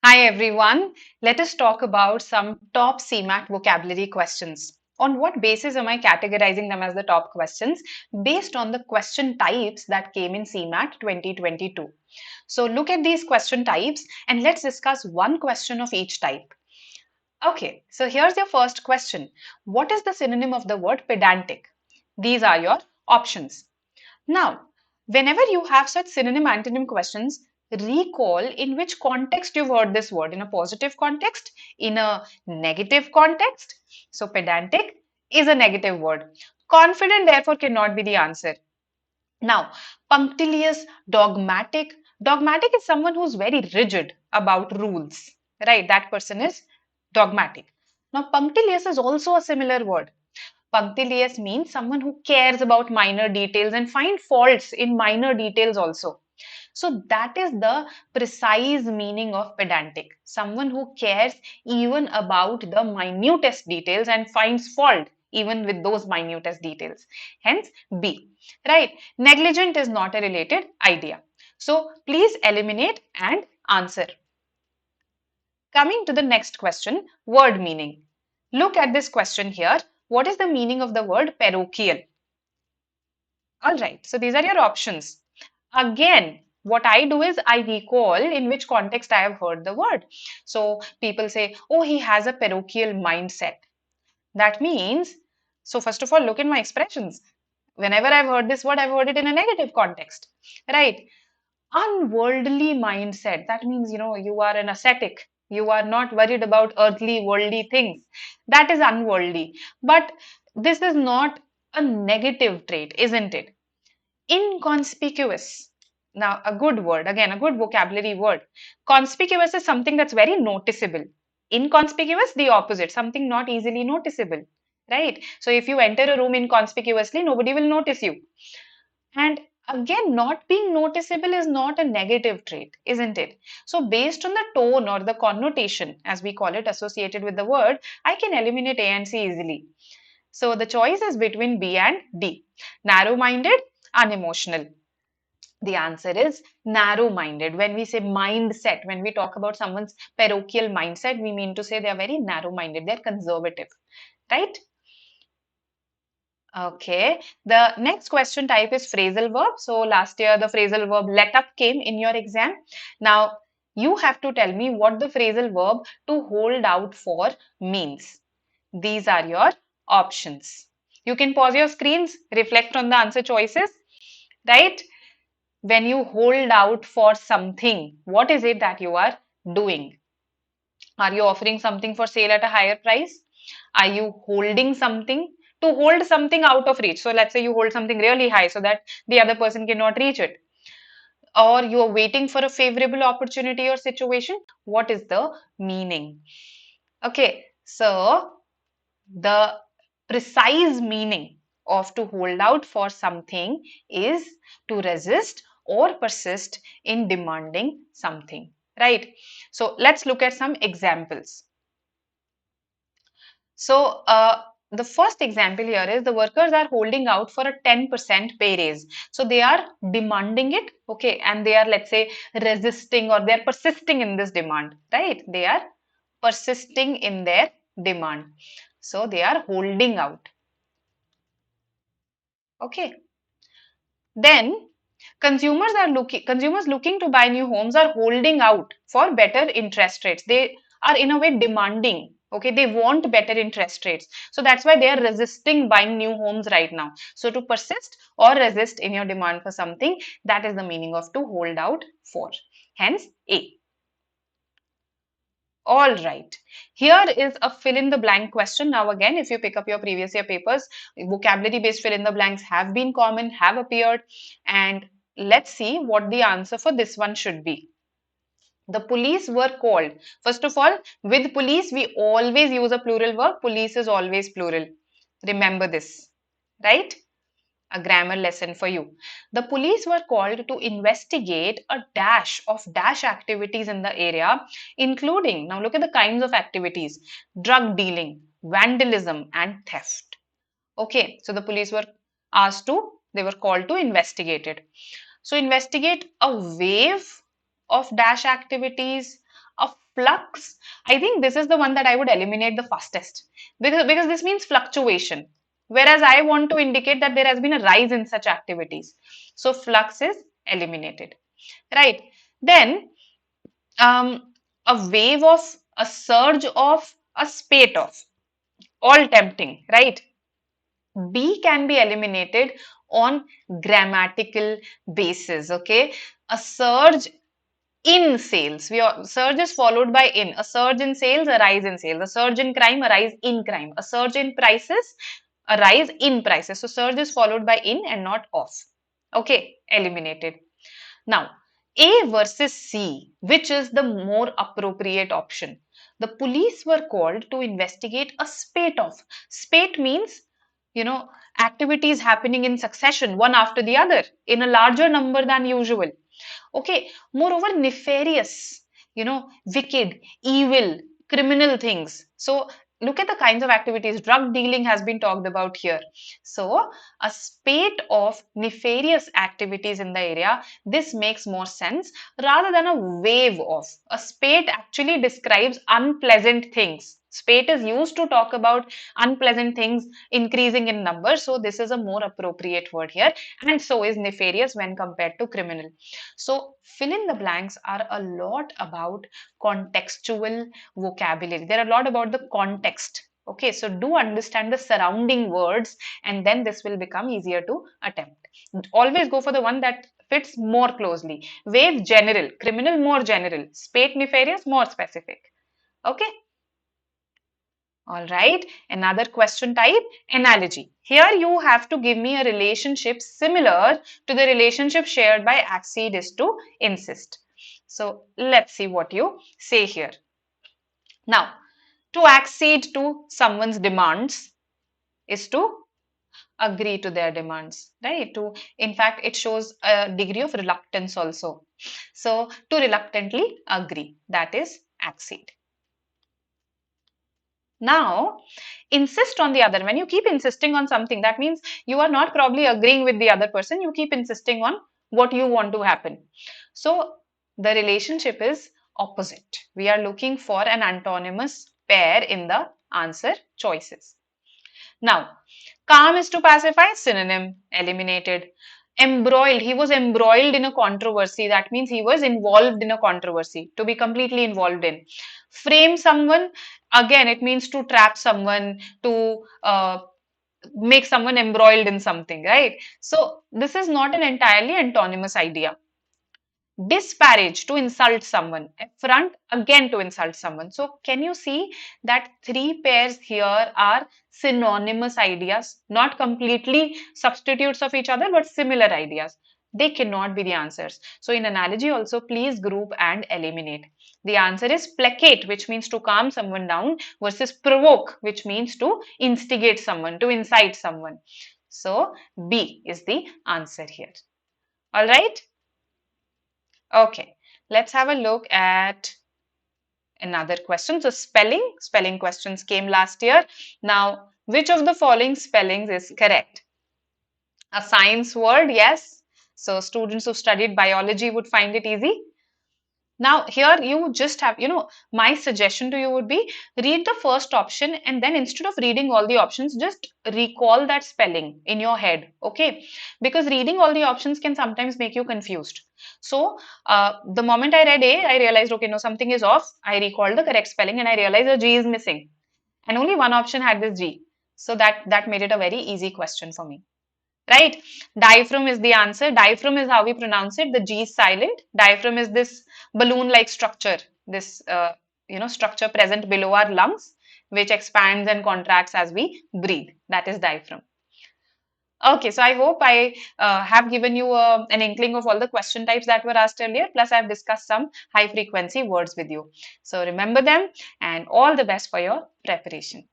Hi everyone, let us talk about some top CMAT vocabulary questions. On what basis am I categorizing them as the top questions? Based on the question types that came in CMAT 2022. So look at these question types and let's discuss one question of each type. Okay, so here's your first question. What is the synonym of the word pedantic? These are your options. Now, whenever you have such synonym antonym questions, recall in which context you've heard this word, in a positive context, in a negative context. So, pedantic is a negative word. Confident, therefore, cannot be the answer. Now, punctilious, dogmatic. Dogmatic is someone who's very rigid about rules, right? That person is dogmatic. Now, punctilious is also a similar word. Punctilious means someone who cares about minor details and find faults in minor details also. So that is the precise meaning of pedantic. Someone who cares even about the minutest details and finds fault even with those minutest details. Hence B. Right. Negligent is not a related idea. So please eliminate and answer. Coming to the next question, word meaning. Look at this question here. What is the meaning of the word parochial? All right, so these are your options. Again, what I do is I recall in which context I have heard the word. So people say, oh, he has a parochial mindset. That means, so first of all, look at my expressions. Whenever I've heard this word, I've heard it in a negative context, right? Unworldly mindset. That means, you are an ascetic. You are not worried about earthly, worldly things. That is unworldly. But this is not a negative trait, isn't it? Inconspicuous. Now, a good word, again, a good vocabulary word. Conspicuous is something that's very noticeable. Inconspicuous, the opposite, something not easily noticeable, right? So, if you enter a room inconspicuously, nobody will notice you. And again, not being noticeable is not a negative trait, isn't it? So, based on the tone or the connotation, as we call it, associated with the word, I can eliminate A and C easily. So, the choice is between B and D. Narrow minded, unemotional. The answer is narrow minded. When we say mindset, when we talk about someone's parochial mindset, we mean to say they are very narrow minded, they're conservative, right? Okay, the next question type is phrasal verb. So last year the phrasal verb let up came in your exam. Now you have to tell me what the phrasal verb to hold out for means. These are your options. You can pause your screens, reflect on the answer choices, right? When you hold out for something, what is it that you are doing? Are you offering something for sale at a higher price? Are you holding something? To hold something out of reach. So let's say you hold something really high so that the other person cannot reach it. Or you are waiting for a favorable opportunity or situation. What is the meaning? Okay, so the precise meaning of to hold out for something is to resist or persist in demanding something, right? So let's look at some examples. So the first example here is the workers are holding out for a 10% pay raise. So they are demanding it, okay, and they are, let's say, resisting or they're persisting in this demand, right? They are persisting in their demand. So they are holding out. Okay. Then consumers looking to buy new homes are holding out for better interest rates. They are in a way demanding. Okay, they want better interest rates. So that's why they are resisting buying new homes right now. So to persist or resist in your demand for something, that is the meaning of to hold out for. Hence A. All right. Here is a fill in the blank question. Now, again, if you pick up your previous year papers, vocabulary based fill in the blanks have been common, have appeared. And let's see what the answer for this one should be. The police were called. First of all, with police, we always use a plural verb. Police is always plural. Remember this, right? A grammar lesson for you. The police were called to investigate a dash of dash activities in the area, including, now look at the kinds of activities: drug dealing, vandalism, and theft. Okay, so the police were they were called to investigate it. So, investigate a wave of dash activities, A flux, I think this is the one that I would eliminate the fastest, because this means fluctuation. Whereas I want to indicate that there has been a rise in such activities. So flux is eliminated, right? Then a wave of, a surge of, a spate of, all tempting, right? B can be eliminated on grammatical basis, okay? A surge in sales. Surge is followed by in. A surge in sales, a rise in sales. A surge in crime, a rise in crime. A surge in prices, a rise in prices. So surge is followed by in and not off. Okay, eliminated. Now, A versus C, which is the more appropriate option? The police were called to investigate a spate of. Spate means, you know, activities happening in succession, one after the other, in a larger number than usual. Okay, moreover, nefarious, wicked, evil, criminal things. So, look at the kinds of activities. Drug dealing has been talked about here. So, a spate of nefarious activities in the area, this makes more sense rather than a wave of. A spate actually describes unpleasant things. Spate is used to talk about unpleasant things increasing in number. So, this is a more appropriate word here. And so is nefarious when compared to criminal. So, fill in the blanks are a lot about contextual vocabulary. They're a lot about the context. Okay, so do understand the surrounding words, and then this will become easier to attempt. Always go for the one that fits more closely. Wave, general. Criminal, more general. Spate, nefarious, more specific. Okay. All right, another question type, analogy. Here you have to give me a relationship similar to the relationship shared by accede is to insist. So let's see what you say here. Now, to accede to someone's demands is to agree to their demands, right? In fact, it shows a degree of reluctance also. So to reluctantly agree, that is accede. Now, insist on the other. When you keep insisting on something, that means you are not probably agreeing with the other person. You keep insisting on what you want to happen. So, the relationship is opposite. We are looking for an antonymous pair in the answer choices. Now, calm is to pacify, synonym, eliminated. Embroiled, he was embroiled in a controversy. That means he was involved in a controversy, to be completely involved in. Frame someone, again, it means to trap someone, to make someone embroiled in something, right? So, this is not an entirely antonymous idea. Disparage, to insult someone. Affront, again to insult someone. So can you see that three pairs here are synonymous ideas, not completely substitutes of each other, but similar ideas. They cannot be the answers. So in analogy also, please group and eliminate. The answer is placate, which means to calm someone down, versus provoke, which means to instigate someone, to incite someone. So B is the answer here. All right. Okay, let's have a look at another question. So spelling questions came last year. Now, which of the following spellings is correct? A science word, yes. So students who studied biology would find it easy. Now, here you just have, my suggestion to you would be read the first option, and then instead of reading all the options, just recall that spelling in your head, okay? Because reading all the options can sometimes make you confused. So, the moment I read A, I realized, okay, no, something is off. I recalled the correct spelling and I realized a G is missing. And only one option had this G. So that made it a very easy question for me. Right? Diaphragm is the answer. Diaphragm is how we pronounce it. The G is silent. Diaphragm is this balloon-like structure, this structure present below our lungs, which expands and contracts as we breathe. That is diaphragm. Okay, so I hope I have given you an inkling of all the question types that were asked earlier. Plus, I've discussed some high frequency words with you. So remember them, and all the best for your preparation.